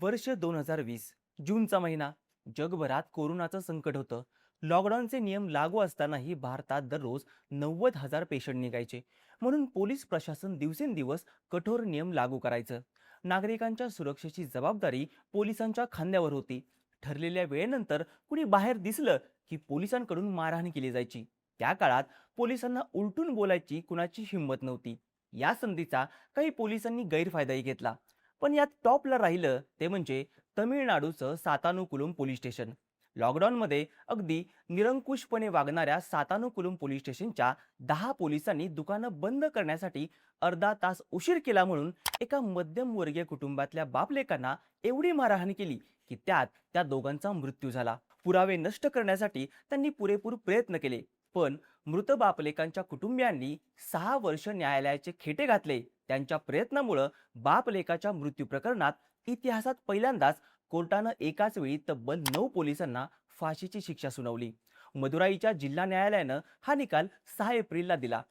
वर्ष 2020 जूनचा महिना. जगभरात कोरोनाचं संकट होतं. लॉकडाऊनचे नियम लागू असतानाही भारतात दररोज 90,000 पेशंट निघायचे. म्हणून पोलीस प्रशासन दिवसेंदिवस कठोर नियम लागू करायचं. नागरिकांच्या सुरक्षेची जबाबदारी पोलिसांच्या खांद्यावर होती. ठरलेल्या वेळेनंतर कुणी बाहेर दिसलं की पोलिसांकडून मारहाण केली जायची. त्या काळात पोलिसांना उलटून बोलायची कुणाची हिंमत नव्हती. या संधीचा काही पोलिसांनी गैरफायदाही घेतला. पण यात टॉपला राहिलं ते म्हणजे तमिळनाडूचं सातानुकुलम पोलीस स्टेशन. लॉकडाऊनमध्ये अगदी निरंकुशपणे वागणाऱ्या सातानुकुलम पोलीस स्टेशनच्या 10 पोलिसांनी दुकानं बंद करण्यासाठी अर्धा तास उशीर केला म्हणून एका मध्यमवर्गीय कुटुंबातल्या बापलेकांना एवढी मारहाण केली की त्यात त्या दोघांचा मृत्यू झाला. पुरावे नष्ट करण्यासाठी त्यांनी पुरेपूर प्रयत्न केले, पण मृत बापलेकांच्या कुटुंबियांनी 6 वर्ष न्यायालयाचे खेटे घातले. त्यांच्या प्रयत्नामुळे बापलेकाच्या मृत्यू प्रकरणात इतिहासात पहिल्यांदाच कोर्टानं एकाच वेळी तब्बल 9 पोलिसांना फाशीची शिक्षा सुनावली. मदुराईच्या जिल्हा न्यायालयानं हा निकाल 6 एप्रिलला दिला.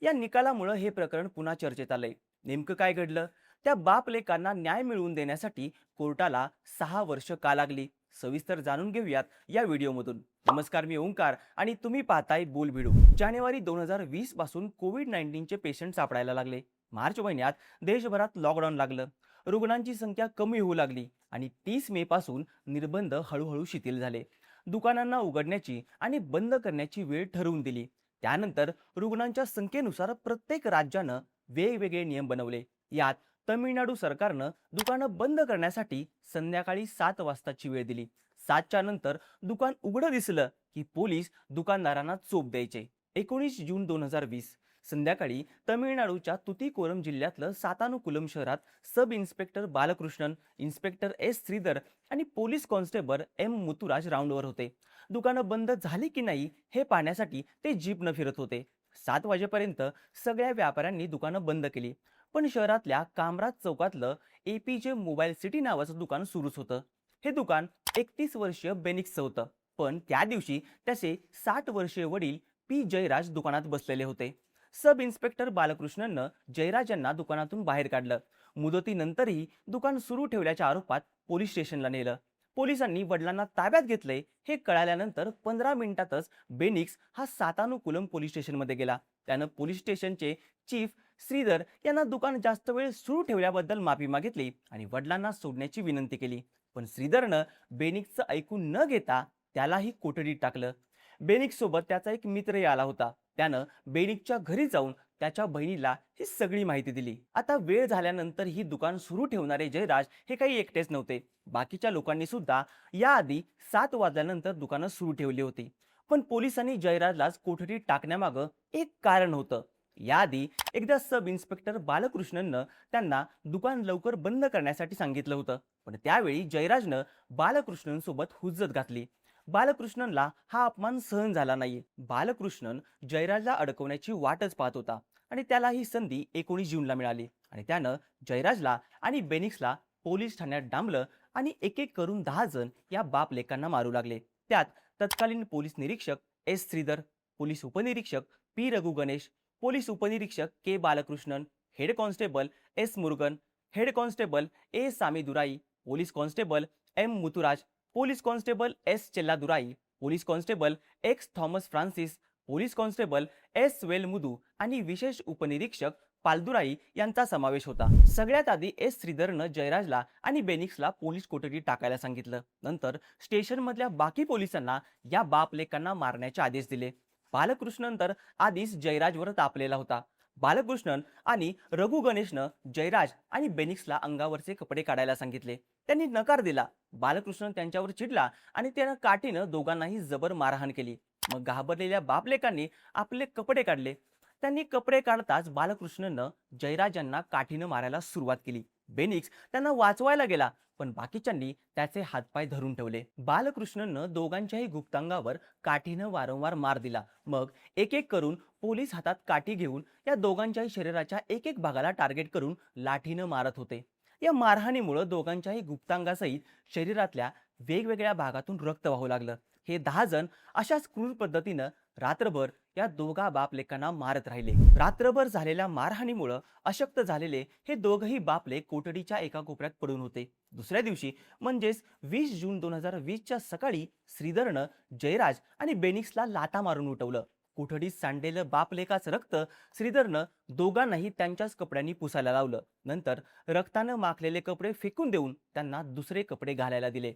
या निकालामुळे हे प्रकरण पुन्हा चर्चेत आलंय. नेमकं काय घडलं? त्या बापलेकांना न्याय मिळवून देण्यासाठी कोर्टाला 6 वर्ष का लागली? सविस्तर जाणून घेऊयात या व्हिडिओमधून. नमस्कार, मी ओंकार आणि तुम्ही पाहताय बोल भिडू. जानेवारी 2020 पासून कोविड-19 चे पेशंट सापडायला लागले. मार्च महिन्यात देशभरात लॉकडाऊन लागलं. रुग्णांची संख्या कमी होऊ लागली आणि 30 मे पासून निर्बंध हळूहळू शिथिल झाले. दुकानांना उघडण्याची आणि बंद करण्याची वेळ ठरवून दिली. त्यानंतर रुग्णांच्या संख्येनुसार प्रत्येक राज्यानं वेगवेगळे नियम बनवले. यात तमिळनाडू सरकारनं दुकानं बंद करण्यासाठी संध्याकाळी 7 वाजताची वेळ दिली. 7च्या नंतर दुकान उघडं दिसलं की पोलीस दुकानदारांना चोप द्यायचे. 19 जून 2020 संध्याकाळी तमिळनाडूच्या तुतीकोरम जिल्ह्यातलं सातानुकुलम शहरात sub inspector Balakrishnan, inspector S Sridhar आणि पोलीस कॉन्स्टेबल एम मुतुराज राऊंडवर होते. दुकानं बंद झाली की नाही हे पाहण्यासाठी ते जीपनं फिरत होते. 7 वाजेपर्यंत सगळ्या व्यापाऱ्यांनी दुकानं बंद केली. पण शहरातल्या कामराज चौकातलं एपीजे मोबाईल सिटी नावाचं दुकान सुरूच होतं. हे दुकान 31 वर्षीय बेनिक्सचं होतं. पण त्या दिवशी त्याचे 60 वर्षीय वडील पी जयराज दुकानात बसलेले होते. सब इन्स्पेक्टर बालकृष्णननं जयराज यांना दुकानातून बाहेर काढलं. मुदतीनंतरही दुकान सुरू ठेवल्याच्या आरोपात पोलीस स्टेशनला नेलं. पोलिसांनी वडिलांना ताब्यात घेतलंय हे कळाल्यानंतर 15 मिनिटातच बेनिक्स हा सातानुकुलम पोलीस स्टेशनमध्ये गेला. त्यानं पोलीस स्टेशनचे चीफ श्रीधर यांना दुकान जास्त वेळ सुरू ठेवल्याबद्दल माफी मागितली आणि वडिलांना सोडण्याची विनंती केली. पण श्रीधरनं बेनिक्सचं ऐकून न घेता त्यालाही कोठडीत टाकलं. बेनिक्स सोबत त्याचा एक मित्रही आला होता. त्यानं बेनिक्सच्या घरी जाऊन त्याच्या बहिणीला ही सगळी माहिती दिली. आता वेळ झाल्यानंतर ही दुकान सुरू ठेवणारे जयराज हे काही एकटेच नव्हते. बाकीच्या लोकांनी सुद्धा याआधी 7 वाजल्यानंतर दुकानं सुरू ठेवली होती. पण पोलिसांनी जयराजलाच कोठडीत टाकण्यामागं एक कारण होतं. याआधी एकदा सब इन्स्पेक्टर बालकृष्णननं त्यांना दुकान लवकर बंद करण्यासाठी सांगितलं होतं. पण त्यावेळी जयराजनं बालकृष्णनसोबत हुज्जत घातली. बालकृष्णनला हा अपमान सहन झाला नाही. बालकृष्णन जयराजला अडकवण्याची वाटच पाहत होता आणि त्याला ही संधी 19 जूनला मिळाली आणि त्यानं जयराजला आणि बेनिक्सला पोलीस ठाण्यात डांबलं आणि एक एक करून 10 जण या बाप लेकांना मारू लागले. त्यात तत्कालीन पोलीस निरीक्षक एस श्रीधर, पोलीस उपनिरीक्षक पी रघु गणेश, पोलीस उपनिरीक्षक K Balakrishnan, head constable S Murugan, head constable A Samidurai, police constable M Muthuraj, police constable S Chelladurai, police constable X Thomas Francis, police constable S Velmudu आणि विशेष उपनिरीक्षक पालदुराई यांचा समावेश होता. सगळ्यात आधी एस श्रीधरनं जयराजला आणि बेनिक्सला पोलीस कोठडीत टाकायला सांगितलं. नंतर स्टेशनमधल्या बाकी पोलिसांना या बापलेकांना मारण्याचे आदेश दिले. बालकृष्णन तर आधीच जयराजवर तापलेला होता. बालकृष्णन आणि रघु गणेशनं जयराज आणि बेनिक्सला अंगावरचे कपडे काढायला सांगितले. त्यांनी नकार दिला. बालकृष्णन त्यांच्यावर चिडला आणि त्यानं काठीनं दोघांनाही जबर मारहाण केली. मग घाबरलेल्या बापलेकांनी आपले कपडे काढले. त्यांनी कपडे काढताच बालकृष्णनं जयराज यांना काठीनं मारायला सुरुवात केली. बेनिक्स त्यांना वाचवायला गेला, पण बाकीच्यांनी त्याचे हातपाय धरून ठेवले. बालकृष्णनं दोघांच्याही गुप्तांगावर काठीनं वारंवार मार दिला. मग एक एक करून पोलीस हातात काठी घेऊन या दोघांच्याही शरीराच्या एक एक भागाला टार्गेट करून लाठीनं मारत होते. या मारहाणीमुळे दोघांच्याही गुप्तांगासहित शरीरातल्या वेगवेगळ्या भागातून रक्त वाहू लागलं. हे 10 जण अशाच क्रूर पद्धतीनं रात्रभर या दोघा बापलेकांना मारत राहिले. रात्रभर झालेल्या मारहाणीमुळे अशक्त झालेले हे दोघही बापले कोठडीच्या एका कोपऱ्यात पडून होते. दुसऱ्या दिवशी म्हणजेच 20 जून 2020च्या सकाळी श्रीधरनं जयराज आणि बेनिक्सला लाथा मारून उठवलं. कोठडीत सांडलेलं बापलेकाचं रक्त श्रीधरनं दोघांनाही त्यांच्याच कपड्यांनी पुसायला लावलं. नंतर रक्तानं माखलेले कपडे फेकून देऊन त्यांना दुसरे कपडे घालायला दिले.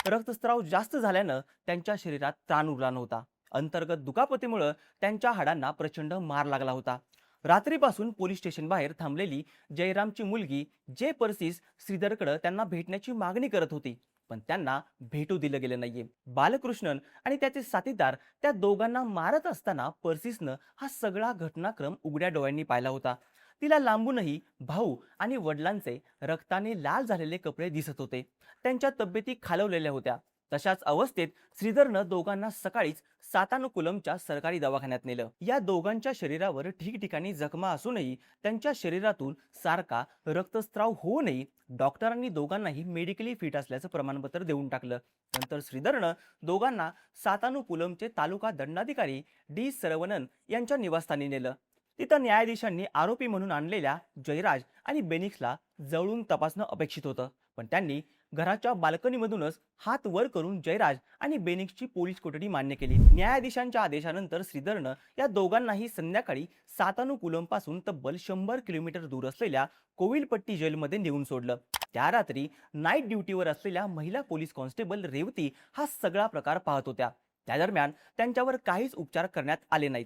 रक्तस्राव जास्त झाल्यानं त्यांच्या शरीरात त्राण उरला नव्हता. अंतर्गत दुखापतीमुळे त्यांच्या हाडांना प्रचंड मार लागला होता. रात्रीपासून पोलीस स्टेशन बाहेर थांबलेली जयरामची मुलगी जे परसीस श्रीधरकडे त्यांना भेटण्याची मागणी करत होती, पण त्यांना भेटू दिलं गेलं नाहीये. बालकृष्णन आणि त्याचे साथीदार त्या दोघांना मारत असताना परसीसनं हा सगळा घटनाक्रम उघड्या डोळ्यांनी पाहिला होता. तिला लांबूनही भाऊ आणि वडिलांचे रक्ताने लाल झालेले कपडे दिसत होते. त्यांच्या तब्येती खालवलेल्या होत्या. तशाच अवस्थेत श्रीधरनं दोघांना सकाळीच सातानुकुलमच्या सरकारी दवाखान्यात नेलं. या दोघांच्या शरीरावर ठिकठिकाणी जखमा असूनही त्यांच्या शरीरातून सारखा रक्तस्राव होऊनही डॉक्टरांनी दोघांनाही मेडिकली फिट असल्याचं प्रमाणपत्र देऊन टाकलं. नंतर श्रीधरनं दोघांना सातानुकुलमचे तालुका दंडाधिकारी डी सरवणन यांच्या निवासस्थानी नेलं. तिथं न्यायाधीशांनी आरोपी म्हणून आणलेल्या जयराज आणि बेनिक्सला जवळून तपासणं अपेक्षित होतं, पण त्यांनी घराच्या बाल्कनीमधूनच हात वर करून जयराज आणि बेनिक्सची पोलीस कोठडी मान्य केली. न्यायाधीशांच्या आदेशानंतर श्रीधरनं या दोघांनाही संध्याकाळी सातानुकुलमपासून तब्बल 100 किलोमीटर दूर असलेल्या कोविलपट्टी जेलमध्ये नेऊन सोडलं. त्या रात्री नाईट ड्युटीवर असलेल्या महिला पोलीस कॉन्स्टेबल रेवती हा सगळा प्रकार पाहत होत्या. त्या दरम्यान त्यांच्यावर काहीच उपचार करण्यात आले नाहीत.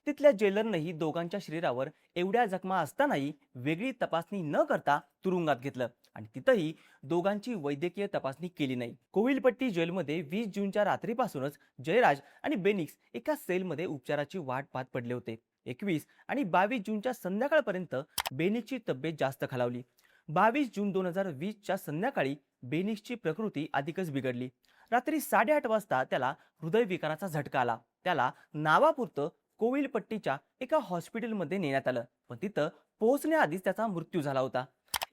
तिथल्या जेलरनंही दोघांच्या शरीरावर एवढ्या जखमा असतानाही वेगळी तपासणी न करता तुरुंगात घेतलं आणि तिथंही दोघांची वैद्यकीय तपासणी केली नाही. कोविलपट्टी जेलमध्ये 20 जूनच्या रात्रीपासूनच जयराज आणि बेनिक्स एका सेलमध्ये उपचाराची वाट पाहत पडले होते. 21 आणि 22 जूनच्या संध्याकाळपर्यंत बेनिक्सची तब्येत जास्त खालावली. 22 जून 2020च्या संध्याकाळी बेनिक्सची प्रकृती अधिकच बिघडली. रात्री 8:30 वाजता त्याला हृदयविकाराचा झटका आला. त्याला नावापुरतं कोविलपट्टीच्या एका हॉस्पिटलमध्ये नेण्यात आलं, पण तिथं पोहोचण्याआधीच त्याचा मृत्यू झाला होता.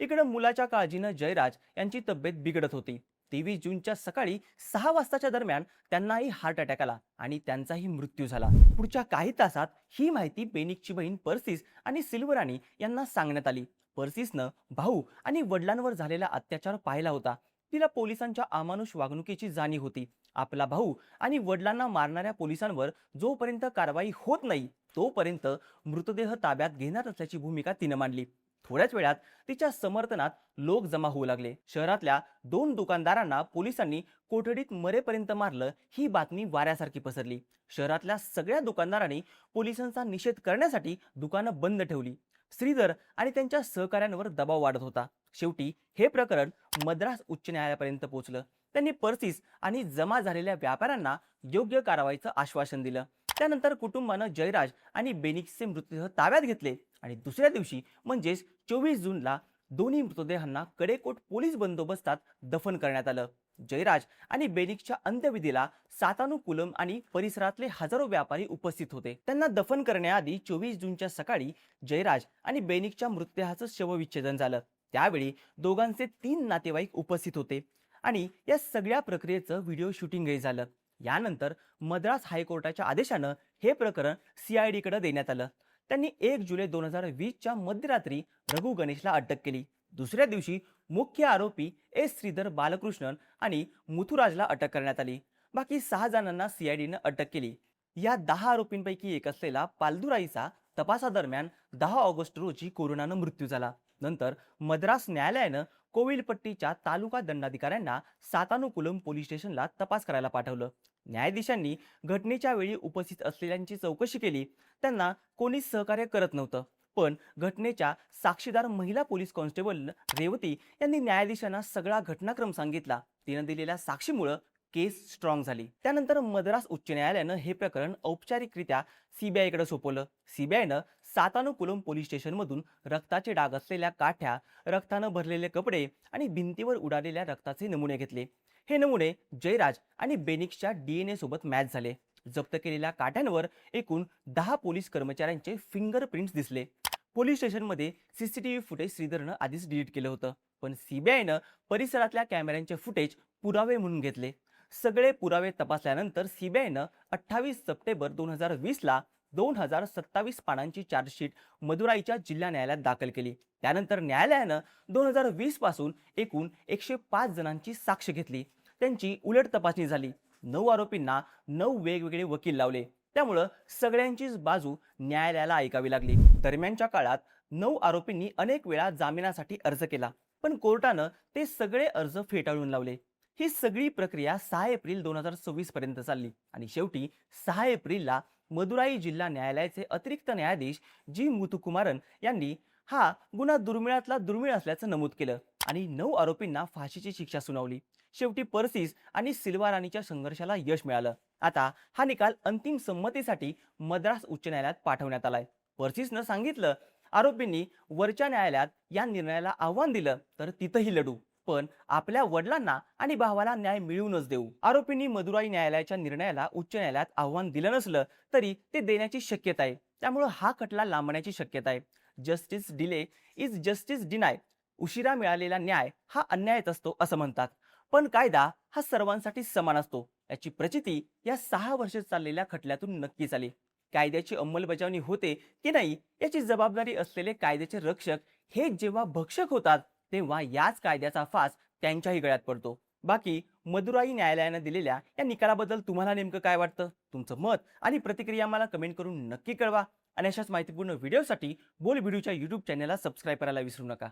इकडे मुलाच्या काळजीनं जयराज यांची तब्येत बिघडत होती. 23 जूनच्या सकाळी 6 वाजताच्या दरम्यान त्यांनाही हार्ट अटॅक आला आणि त्यांचाही मृत्यू झाला. पुढच्या काही तासात ही माहिती बेनिक्सची बहीण पर्सिस आणि सिल्वरानी यांना सांगण्यात आली. पर्सिसनं भाऊ आणि वडिलांवर झालेला अत्याचार पाहिला होता. तिला पोलिसांच्या अमानुष वागणुकीची जाणीव होती. आपला भाऊ आणि वडिलांना मारणाऱ्या पोलिसांवर जोपर्यंत कारवाई होत नाही तोपर्यंत मृतदेह ताब्यात घेणार असल्याची भूमिका तिनं मांडली. थोड्याच वेळात तिच्या समर्थनात लोक जमा होऊ लागले. शहरातल्या 2 दुकानदारांना पोलिसांनी कोठडीत मरेपर्यंत मारलं ही बातमी वाऱ्यासारखी पसरली. शहरातल्या सगळ्या दुकानदारांनी पोलिसांचा निषेध करण्यासाठी दुकानं बंद ठेवली. श्रीधर आणि त्यांच्या सहकाऱ्यांवर दबाव वाढत होता. शेवटी हे प्रकरण मद्रास उच्च न्यायालयापर्यंत पोहोचलं. त्यांनी पर्सिस आणि जमा झालेल्या व्यापाऱ्यांना योग्य कारवाईचं आश्वासन दिलं. त्यानंतर कुटुंबानं जयराज आणि बेनिक्सचे मृतदेह ताब्यात घेतले आणि दुसऱ्या दिवशी म्हणजेच 24 जूनला दोन्ही मृतदेहांना कडेकोट पोलीस बंदोबस्तात दफन करण्यात आलं. जयराज आणि बेनिक्सच्या अंत्यविधीला सातानुकुलम आणि परिसरातले हजारो व्यापारी उपस्थित होते. त्यांना दफन करण्याआधी 24 जूनच्या सकाळी जयराज आणि बेनिक्सच्या मृतदेहाचं शवविच्छेदन झालं. त्यावेळी दोघांचे 3 नातेवाईक उपस्थित होते आणि या सगळ्या प्रक्रियेचं व्हिडिओ शूटिंगही झालं. यानंतर मद्रास हायकोर्टाच्या आदेशानं हे प्रकरण CID कडे देण्यात आलं. त्यांनी 1 जुलै 2020च्या मध्यरात्री रघु गणेशला अटक केली. दुसऱ्या दिवशी मुख्य आरोपी श्रीधर बालकृष्णन आणि मुथुराजला अटक करण्यात आली. बाकी 6 जणांना CIDनं अटक केली. या 10 आरोपींपैकी एक असलेला पालदुराईचा तपासादरम्यान 10 ऑगस्ट रोजी कोरोनानं मृत्यू झाला. नंतर मद्रास न्यायालयानं कोविलपट्टीच्या तालुका दंडाधिकाऱ्यांना सातानुकुलम पोलीस स्टेशनला तपास करायला पाठवलं. न्यायाधीशांनी घटनेच्या वेळी उपस्थित असलेल्यांची चौकशी केली. त्यांना कोणीच सहकार्य करत नव्हतं. पण घटनेच्या साक्षीदार महिला पोलीस कॉन्स्टेबल रेवती यांनी न्यायाधीशांना सगळा घटनाक्रम सांगितला. तिनं दिलेल्या साक्षीमुळे केस स्ट्रॉंग झाली. त्यानंतर मद्रास उच्च न्यायालयानं हे प्रकरण औपचारिकरित्या CBI कडे सोपवलं. CBIनं सातानुकुलम पोलीस स्टेशनमधून रक्ताचे डाग असलेल्या काठ्या, रक्तानं भरलेले कपडे आणि भिंतीवर उडालेल्या रक्ताचे नमुने घेतले. हे नमुने जयराज आणि बेनिक्सच्या DNA सोबत मॅच झाले. जप्त केलेल्या काठ्यांवर एकूण 10 पोलीस कर्मचाऱ्यांचे फिंगरप्रिंट्स दिसले. पोलीस स्टेशनमध्ये CCTV फुटेज श्रीधरनं आधीच डिलीट केलं होतं, पण CBIनं परिसरातल्या कॅमेऱ्यांचे फुटेज पुरावे म्हणून घेतले. सगळे पुरावे तपासल्यानंतर CBIनं 28 सप्टेंबर 2020ला 2027 पानांची चार्जशीट मदुराईच्या जिल्हा न्यायालयात दाखल केली. त्यानंतर न्यायालयानं 2020 पासून एकूण 105 जणांची साक्ष घेतली. त्यांची उलट तपासणी झाली. 9 आरोपींना 9 वेगवेगळे वकील लावले. त्यामुळं सगळ्यांचीच बाजू न्यायालयाला ऐकावी लागली. दरम्यानच्या काळात 9 आरोपींनी अनेक वेळा जामिनासाठी अर्ज केला, पण कोर्टानं ते सगळे अर्ज फेटाळून लावले. ही सगळी प्रक्रिया 6 एप्रिल 2026 पर्यंत चालली आणि शेवटी 6 एप्रिलला मदुराई जिल्हा न्यायालयाचे अतिरिक्त न्यायाधीश जी मुथुकुमारन यांनी हा गुन्हा दुर्मिळातला दुर्मिळ असल्याचं नमूद केलं आणि 9 आरोपींना फाशीची शिक्षा सुनावली. शेवटी पर्सिस आणि सिल्वा राणीच्या संघर्षाला यश मिळालं. आता हा निकाल अंतिम संमतीसाठी मद्रास उच्च न्यायालयात पाठवण्यात आलाय. पर्सिसनं सांगितलं, आरोपींनी वरच्या न्यायालयात या निर्णयाला आव्हान दिलं तर तिथंही लढू, पण आपल्या वडिलांना आणि भावाला न्याय मिळवूनच देऊ. आरोपींनी मदुराई न्यायालयाच्या निर्णयाला उच्च न्यायालयात आव्हान दिलं नसलं तरी ते देण्याची शक्यता आहे. त्यामुळे हा खटला लांबण्याची शक्यता आहे. Justice delay is justice deny. उशिरा मिळालेला न्याय हा अन्यायच असतो असं म्हणतात. पण कायदा हा सर्वांसाठी समान असतो, याची प्रचिती या 6 वर्ष चाललेल्या खटल्यातून नक्कीच आली. कायद्याची अंमलबजावणी होते की नाही याची जबाबदारी असलेले कायद्याचे रक्षक हे जेव्हा भक्षक होतात, तेव्हा याच कायद्याचा फास त्यांच्याही गळ्यात पडतो. बाकी मदुराई न्यायालयाने दिलेल्या या निकालाबद्दल तुम्हाला नेमकं काय वाटतं? तुमचं मत आणि प्रतिक्रिया मला कमेंट करून नक्की कळवा आणि अशाच माहितीपूर्ण व्हिडिओसाठी बोल व्हिडिओच्या YouTube चॅनलला सबस्क्राईब करायला विसरू नका.